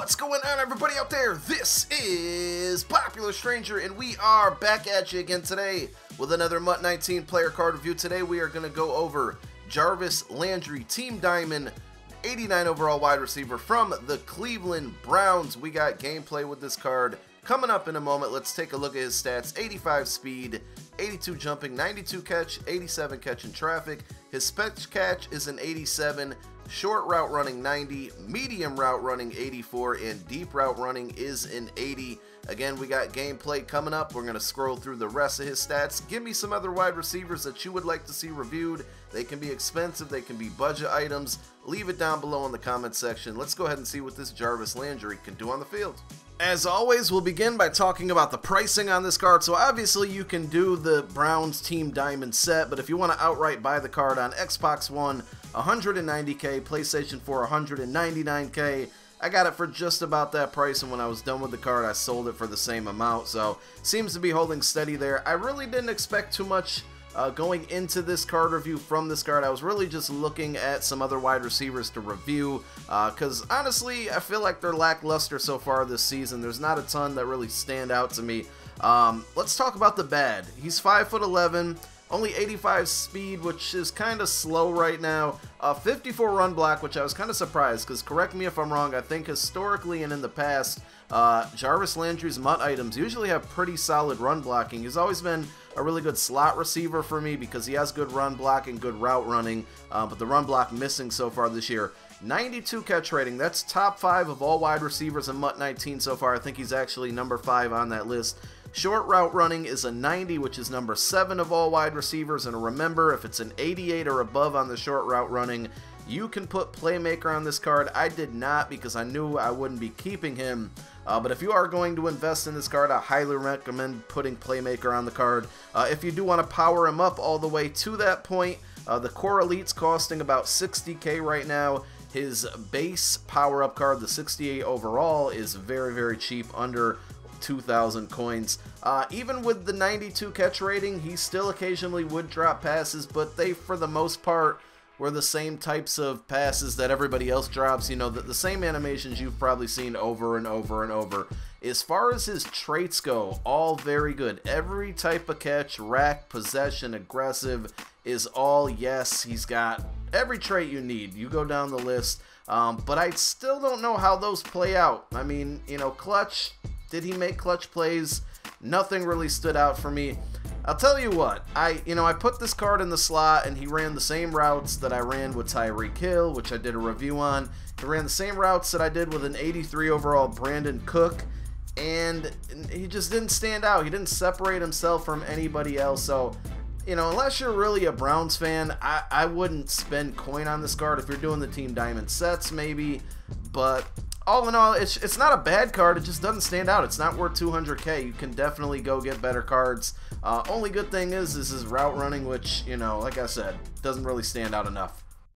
What's going on, everybody out there? This is Popular Stranger, and we are back at you again today with another MUT 19 player card review. Today we are going to go over Jarvis Landry, Team Diamond, 89 overall wide receiver from the Cleveland Browns. We got gameplay with this card coming up in a moment. Let's take a look at his stats. 85 speed, 82 jumping, 92 catch, 87 catch in traffic. His spec catch is an 87. Short route running 90, medium route running 84, and deep route running is an 80. Again, we got gameplay coming up. We're going to scroll through the rest of his stats. Give me some other wide receivers that you would like to see reviewed. They can be expensive, they can be budget items. Leave it down below in the comment section. Let's go ahead and see what this Jarvis Landry can do on the field. As always, we'll begin by talking about the pricing on this card. So obviously you can do the Browns Team Diamond set, but if you want to outright buy the card on Xbox One, $190K, PlayStation 4, $199K. I got it for just about that price, and when I was done with the card, I sold it for the same amount. So seems to be holding steady there. I really didn't expect too much going into this card review from this card. I was really just looking at some other wide receivers to review because honestly I feel like they're lackluster so far this season. There's not a ton that really stand out to me. Let's talk about the bad. He's 5'11", only 85 speed, which is kind of slow right now. 54 run block, which I was kind of surprised because, correct me if I'm wrong, I think historically and in the past Jarvis Landry's MUT items usually have pretty solid run blocking. He's always been a really good slot receiver for me because he has good run block and good route running, but the run block missing so far this year. 92 catch rating, that's top 5 of all wide receivers in MUT 19 so far. I think he's actually number 5 on that list. Short route running is a 90, which is number 7 of all wide receivers, and remember, if it's an 88 or above on the short route running, you can put Playmaker on this card. I did not because I knew I wouldn't be keeping him, but if you are going to invest in this card, I highly recommend putting Playmaker on the card. If you do want to power him up all the way to that point, the Core Elite's costing about 60K right now. His base power-up card, the 68 overall, is very, very cheap, under 2,000 coins. Even with the 92 catch rating, he still occasionally would drop passes, but they, for the most part, were the same types of passes that everybody else drops. You know, the same animations you've probably seen over and over and over. As far as his traits go, all very good. Every type of catch, rack, possession, aggressive, is all yes. He's got every trait you need. You go down the list, but I still don't know how those play out. I mean, you know, clutch. Did he make clutch plays? Nothing really stood out for me. I'll tell you what, I put this card in the slot and he ran the same routes that I ran with Tyreek Hill, which I did a review on. He ran the same routes that I did with an 83 overall Brandon Cook, and he just didn't stand out. He didn't separate himself from anybody else. So, you know, unless you're really a Browns fan, I wouldn't spend coin on this card. If you're doing the Team Diamond sets, maybe, but all in all, it's not a bad card. It just doesn't stand out. It's not worth 200K. You can definitely go get better cards. Only good thing is his route running, which, you know, like I said, doesn't really stand out enough.